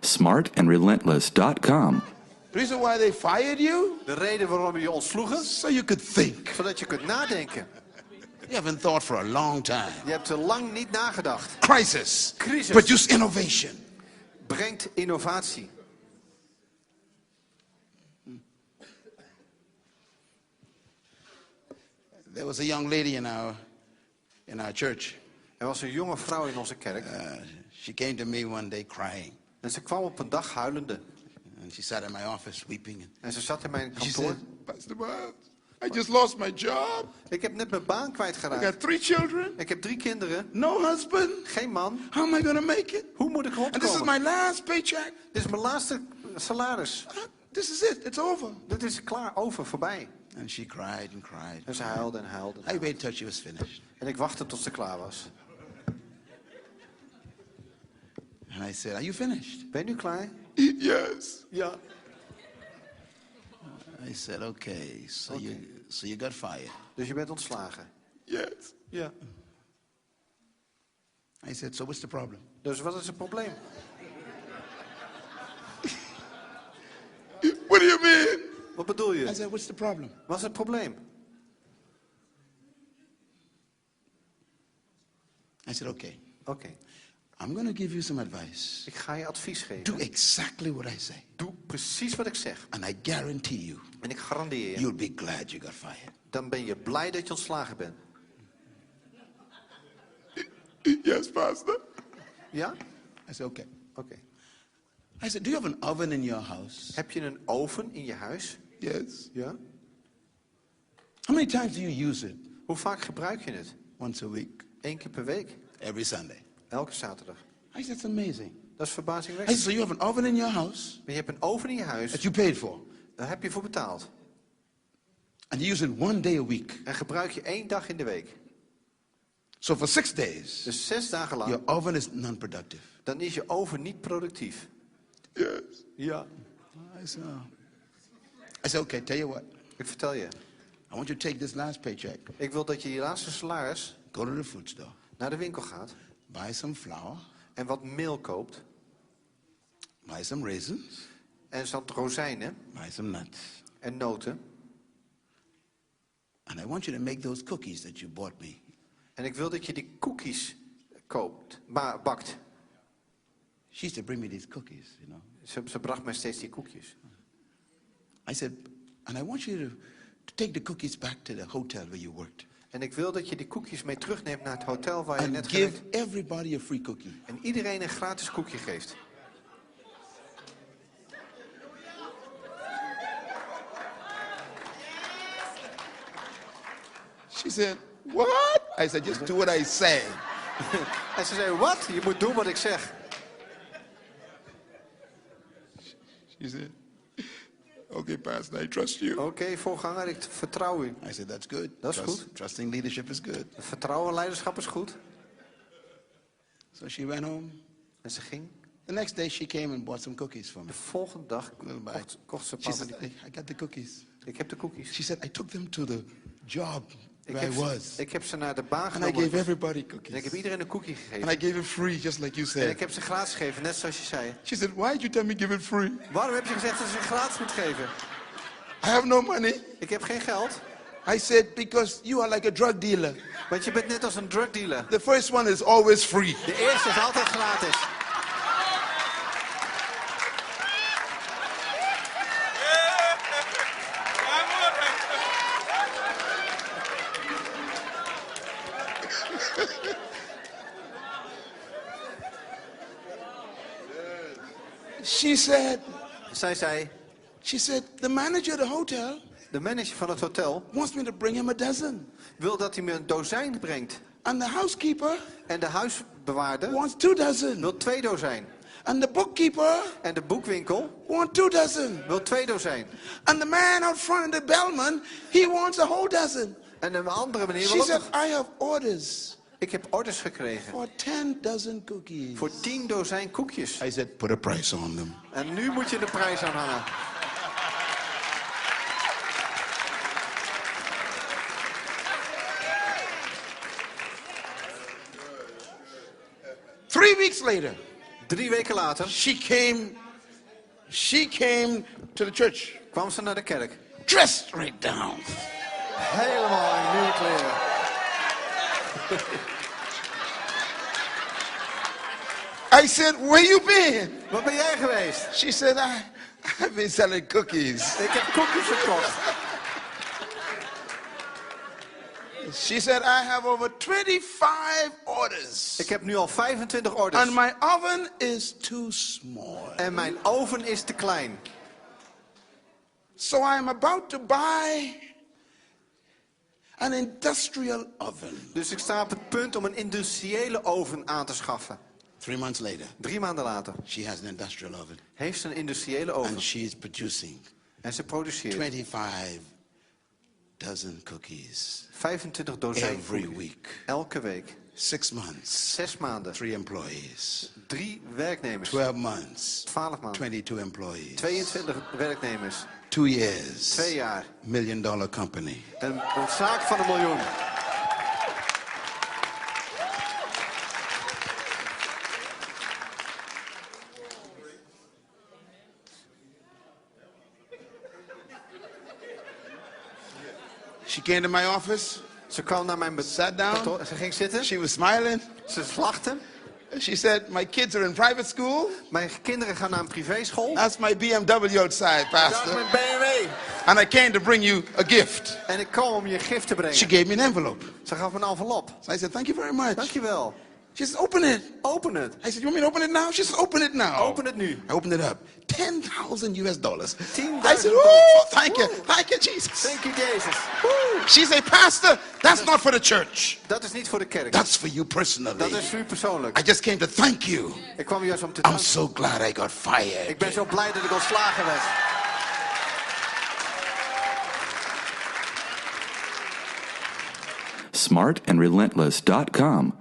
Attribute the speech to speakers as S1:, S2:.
S1: smartandrelentless.com.
S2: The reason why they fired you?
S3: De reden waarom je ontsloegen?
S2: So you could think.
S3: Zodat je kunt nadenken.
S2: You haven't thought for a long time.
S3: Je hebt te lang niet nagedacht.
S2: Crisis.
S3: Crisis.
S2: Produce innovation.
S3: Brengt innovatie.
S2: There was a young lady in our church.
S3: Er was een jonge vrouw in onze kerk.
S2: She came to me one day crying.
S3: En ze kwam op een dag huilende.
S2: And she sat in my office weeping.
S3: En ze zat in mijn
S2: She
S3: kantoor.
S2: said, Pastor Myles, I just lost my job.
S3: Ik heb net mijn baan
S2: I
S3: kwijtgeraakt.
S2: got 3 children.
S3: Ik heb 3 kinderen.
S2: No husband.
S3: Geen man.
S2: How am I going to make it?
S3: Hoe moet ik
S2: And this is
S3: rondkomen?
S2: my last paycheck.
S3: Dit is mijn laatste salaris.
S2: This is it. It's over.
S3: Dit is klaar, over, voorbij.
S2: And she cried and cried.
S3: En ze huilde en huilde.
S2: I waited till she was finished.
S3: En ik wachtte tot ze klaar was.
S2: And I said, are you finished?
S3: Ben je nu klaar?
S2: Yes.
S3: Ja.
S2: I said, okay. So you got fired.
S3: Dus je bent ontslagen?
S2: Yes.
S3: Ja.
S2: I said, so what's the problem?
S3: Dus wat is het probleem?
S2: What do you mean?
S3: Wat bedoel
S2: I
S3: je?
S2: said, what's the problem?
S3: Wat is het probleem?
S2: I said, okay.
S3: Oké.
S2: I'm going to give you some advice.
S3: Ik ga je advies geven.
S2: Do exactly what I say.
S3: Doe precies wat ik zeg.
S2: And I guarantee you,
S3: En ik garandeer je.
S2: you'll be glad you got fired.
S3: Dan ben je blij dat je ontslagen bent.
S2: Yes, Pastor.
S3: Ja?
S2: I said, okay.
S3: Oké.
S2: I said, do you have an oven in your house?
S3: Heb je een oven in je huis?
S2: Yes.
S3: Ja.
S2: How many times do you use it?
S3: Hoe vaak gebruik je het?
S2: Once a week.
S3: 1 keer per week.
S2: Every Sunday.
S3: Elke zaterdag.
S2: I said, that's amazing.
S3: Dat is
S2: I
S3: verbazingwekkend.
S2: said, so you have an oven in your house
S3: Maar je hebt een oven in je huis.
S2: that you paid for.
S3: Daar heb je voor betaald.
S2: And you use it 1 day a week.
S3: En gebruik je 1 dag in de week.
S2: So for 6 days,
S3: Dus 6 dagen lang.
S2: your oven is non-productive.
S3: Dan is je oven niet productief.
S2: Yes.
S3: Ja.
S2: I said, okay, tell you what.
S3: Ik vertel je.
S2: I want you to take this last paycheck,
S3: Ik wil dat je laatste salaris
S2: go to the food store,
S3: naar de winkel gaat.
S2: buy some flour,
S3: En wat meel koopt.
S2: buy some raisins,
S3: En zat rozijnen.
S2: buy some nuts.
S3: En noten.
S2: And I want you to make those cookies that you bought me.
S3: En ik wil dat je die cookies koopt. Bakt.
S2: She used to bring me these cookies, you know.
S3: Ze bracht mij steeds die koekjes.
S2: I said, and I want you to take the cookies back to the hotel where you worked.
S3: En ik wil dat je die koekjes mee terugneemt naar het hotel waar je
S2: And
S3: net
S2: give
S3: gewerkt.
S2: everybody a free cookie.
S3: En iedereen een gratis koekje geeft.
S2: She said, what? I said, just do what I say.
S3: En ze zei, wat? Je moet doen wat ik zeg.
S2: She said, okay, Pastor, I trust you.
S3: Oké, voorganger, ik vertrouw u.
S2: I said, that's good.
S3: Dat is goed.
S2: Trusting leadership is good.
S3: Vertrouwen en leiderschap is goed.
S2: So she went home.
S3: En ze ging.
S2: The next day she came and bought some cookies for me.
S3: De volgende dag kocht ze
S2: She
S3: pas.
S2: said, I got the cookies.
S3: Ik heb de koekjes.
S2: She said, I took them to the job where I was.
S3: Ik heb ze naar de baan
S2: And I
S3: genomen.
S2: gave everybody
S3: En ik heb
S2: cookies.
S3: iedereen een koekje gegeven.
S2: And I gave it free, just like you
S3: En
S2: said.
S3: ik heb ze gratis gegeven, net zoals je zei.
S2: She said, why did you tell me give it free?
S3: Waarom heb je gezegd dat ze gratis moet geven?
S2: I have no money.
S3: Ik heb geen geld.
S2: I said, because you are like a drug dealer.
S3: Want je bent net als een drugdealer.
S2: The first one is always free.
S3: De eerste is altijd gratis.
S2: She said,
S3: Zij zei,
S2: the manager of the hotel
S3: de manager van het hotel
S2: wants me to bring him a dozen.
S3: wil dat hij me een dozijn brengt.
S2: And the housekeeper
S3: En de huisbewaarder
S2: wants 2 dozen.
S3: wil 2 dozijn.
S2: And the bookkeeper
S3: En de boekwinkel
S2: wants 2 dozen.
S3: wil 2 dozijn.
S2: And the man out front of the bellman, he wants a whole dozen.
S3: En een andere meneer
S2: She
S3: wil ook
S2: said,
S3: nog...
S2: I have orders
S3: Ik heb orders gekregen
S2: for 10 dozen cookies.
S3: voor 10 dozijn koekjes.
S2: I said, put a price on them.
S3: En nu moet je de prijs aanhangen.
S2: Three weeks later,
S3: 3 weken later
S2: she came to the church.
S3: kwam ze naar de kerk.
S2: Dressed right down.
S3: Helemaal in nieuwe kleren.
S2: I said, where you been?
S3: Waar ben jij geweest?
S2: She said, I've been selling cookies.
S3: Ik heb koekjes verkocht.
S2: She said, I have over 25 orders.
S3: Ik heb nu al 25 orders.
S2: And my oven is too small.
S3: En mijn oven is te klein.
S2: So I'm about to buy an industrial oven.
S3: Dus ik sta op het punt om een industriële oven aan te schaffen.
S2: 3 months later,
S3: 3 maanden later
S2: she has an industrial oven.
S3: heeft ze een industriële oven.
S2: And she is producing
S3: En ze produceert
S2: 25 dozen cookies
S3: 25 dozijn
S2: every
S3: koekjes.
S2: week.
S3: Elke week.
S2: 6 months,
S3: 6 maanden.
S2: 3 employees.
S3: 3 werknemers.
S2: 12 months,
S3: 12 maanden.
S2: 22 employees.
S3: 22 werknemers.
S2: 2 years,
S3: 2 jaar.
S2: $1 million company.
S3: Een zaak van $1 miljoen.
S2: She came to my office,
S3: Ze kwam naar mijn
S2: sat down,
S3: kantoor. Ze ging zitten.
S2: she was smiling.
S3: Ze lachte.
S2: She said, my kids are in private school.
S3: Mijn kinderen gaan naar een privéschool.
S2: That's my BMW outside,
S3: Dat is
S2: Pastor.
S3: mijn BMW.
S2: And I came to bring you a gift.
S3: En ik kwam om je gift te brengen.
S2: She gave me an envelope.
S3: Ze gaf me een envelop.
S2: So I said, thank you very much.
S3: Dankjewel.
S2: She said, open it.
S3: Open het.
S2: I said, you want me to open it now? She said, open it now.
S3: Open het nu.
S2: I opened it up. $10,000 US.
S3: $10,000.
S2: I said, oh, thank you. Thank you, Jesus.
S3: Thank you, Jezus.
S2: She said, Pastor, that's not for the church.
S3: Dat is niet voor de kerk.
S2: That's for you personally.
S3: Dat is voor u persoonlijk.
S2: I just came to thank you.
S3: Ik kwam juist om te
S2: I'm
S3: danken.
S2: so glad I got fired.
S3: Ik ben zo blij dat ik ontslagen werd.
S1: smartandrelentless.com